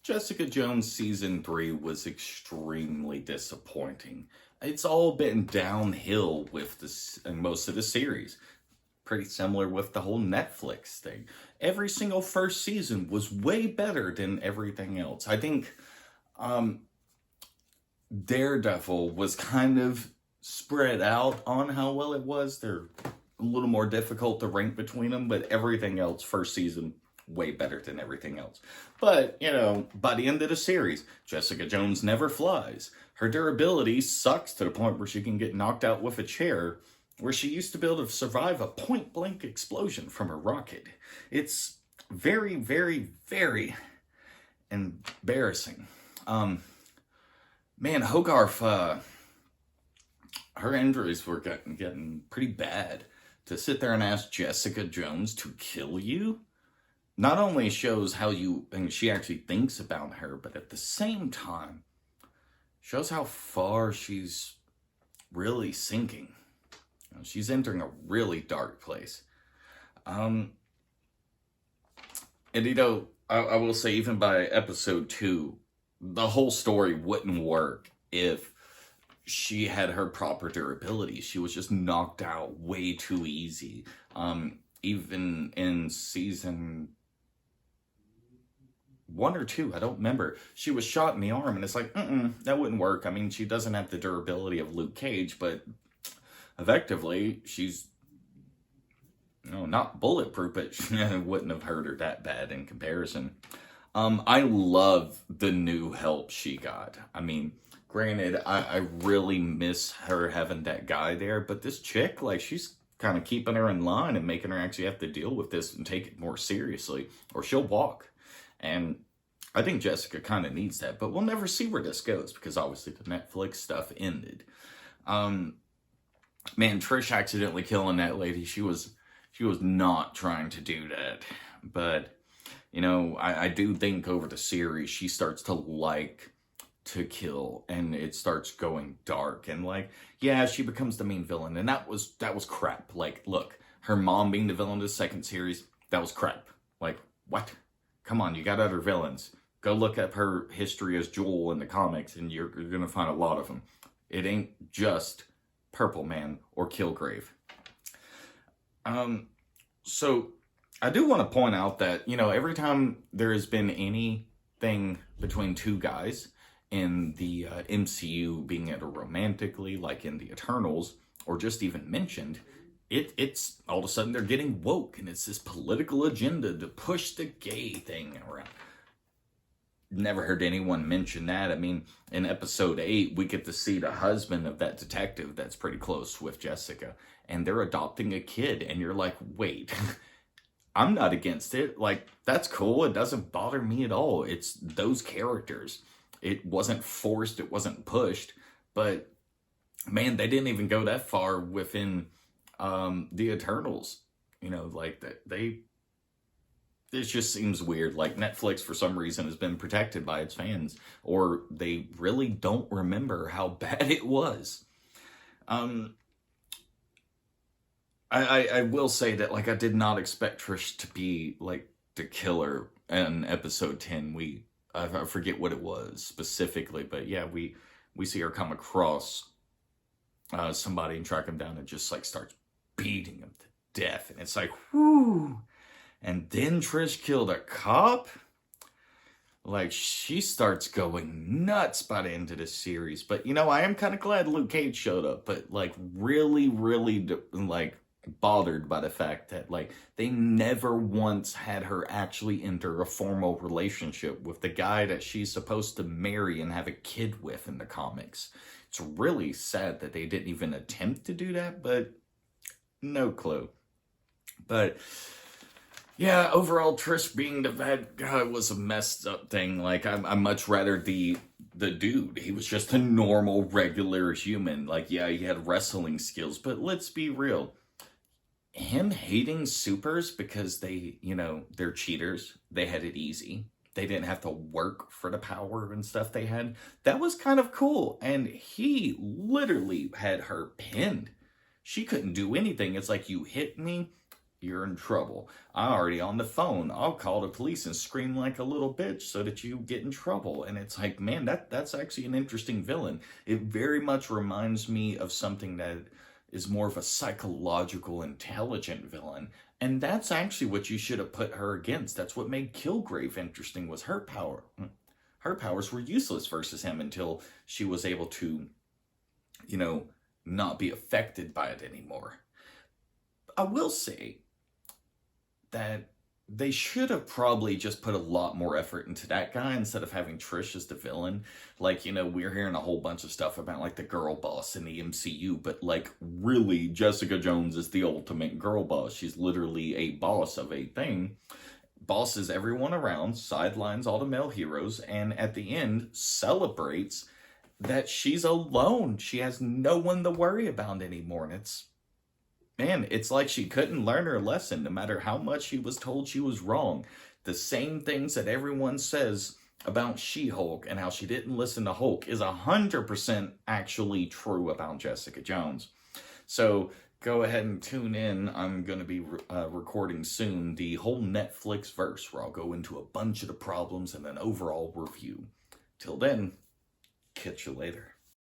Jessica Jones season 3 was extremely disappointing. It's all been downhill with this and most of the series. Pretty similar with the whole Netflix thing. Every single first season was way better than everything else. I think um, Daredevil was kind of spread out on how well it was. They're a little more difficult to rank between them, but everything else, first season, way better than everything else. But, by the end of the series, Jessica Jones never flies. Her durability sucks to the point where she can get knocked out with a chair, where she used to be able to survive a point-blank explosion from a rocket. It's very, very, very embarrassing. Hogarth, her injuries were getting pretty bad. To sit there and ask Jessica Jones to kill you not only shows how she actually thinks about her, but at the same time shows how far she's really sinking. She's entering a really dark place. And I will say, even by episode 2, the whole story wouldn't work if she had her proper durability. She was just knocked out way too easy. Even in season 1 or 2, I don't remember, she was shot in the arm, and it's like, that wouldn't work. I mean, she doesn't have the durability of Luke Cage, but effectively, she's not bulletproof, but it wouldn't have hurt her that bad in comparison. I love the new help she got. I mean, granted, I really miss her having that guy there, but this chick, she's kind of keeping her in line and making her actually have to deal with this and take it more seriously, or she'll walk. And I think Jessica kind of needs that, but we'll never see where this goes because obviously the Netflix stuff ended. Trish accidentally killing that lady. She was not trying to do that, but I do think over the series she starts to like to kill, and it starts going dark, and she becomes the main villain, and that was crap. Look, her mom being the villain of the second series, that was crap. What? Come on, you got other villains. Go look up her history as Jewel in the comics, and you're gonna find a lot of them. It ain't just Purple Man or Kilgrave. So I do want to point out that, every time there has been anything between two guys in the MCU, being it romantically, like in the Eternals, or just even mentioned, it's all of a sudden they're getting woke, and it's this political agenda to push the gay thing around. Never heard anyone mention that. I mean, in episode 8, we get to see the husband of that detective that's pretty close with Jessica, and they're adopting a kid, and you're like, wait, I'm not against it. That's cool. It doesn't bother me at all. It's those characters. It wasn't forced. It wasn't pushed. But, man, they didn't even go that far within the Eternals. It just seems weird. Netflix, for some reason, has been protected by its fans, or they really don't remember how bad it was. I will say that, I did not expect Trish to be, the killer in episode 10. I forget what it was specifically, but yeah, we see her come across somebody and track him down and just, starts beating him to death. And it's whoo! And then Trish killed a cop? She starts going nuts by the end of the series. But, I am kind of glad Luke Cage showed up. But, really, really, bothered by the fact that, they never once had her actually enter a formal relationship with the guy that she's supposed to marry and have a kid with in the comics. It's really sad that they didn't even attempt to do that, but no clue. But yeah, overall, Trish being the bad guy was a messed up thing. I much rather the dude. He was just a normal, regular human. He had wrestling skills, but let's be real. Him hating supers because they're cheaters. They had it easy. They didn't have to work for the power and stuff they had. That was kind of cool. And he literally had her pinned. She couldn't do anything. It's you hit me, you're in trouble. I'm already on the phone. I'll call the police and scream like a little bitch so that you get in trouble. And it's like, man, that's actually an interesting villain. It very much reminds me of something that is more of a psychological, intelligent villain. And that's actually what you should have put her against. That's what made Kilgrave interesting, was her power. Her powers were useless versus him until she was able to, you know, not be affected by it anymore. I will say that they should have probably just put a lot more effort into that guy instead of having Trish as the villain. Like, you know, we're hearing a whole bunch of stuff about, like, the girl boss in the MCU, but, like, really, Jessica Jones is the ultimate girl boss. She's literally a boss of a thing. Bosses everyone around, sidelines all the male heroes, and at the end, celebrates that she's alone. She has no one to worry about anymore, and it's like she couldn't learn her lesson no matter how much she was told she was wrong. The same things that everyone says about She-Hulk and how she didn't listen to Hulk is 100% actually true about Jessica Jones. So go ahead and tune in. I'm going to be recording soon the whole Netflix verse, where I'll go into a bunch of the problems and an overall review. Till then, catch you later.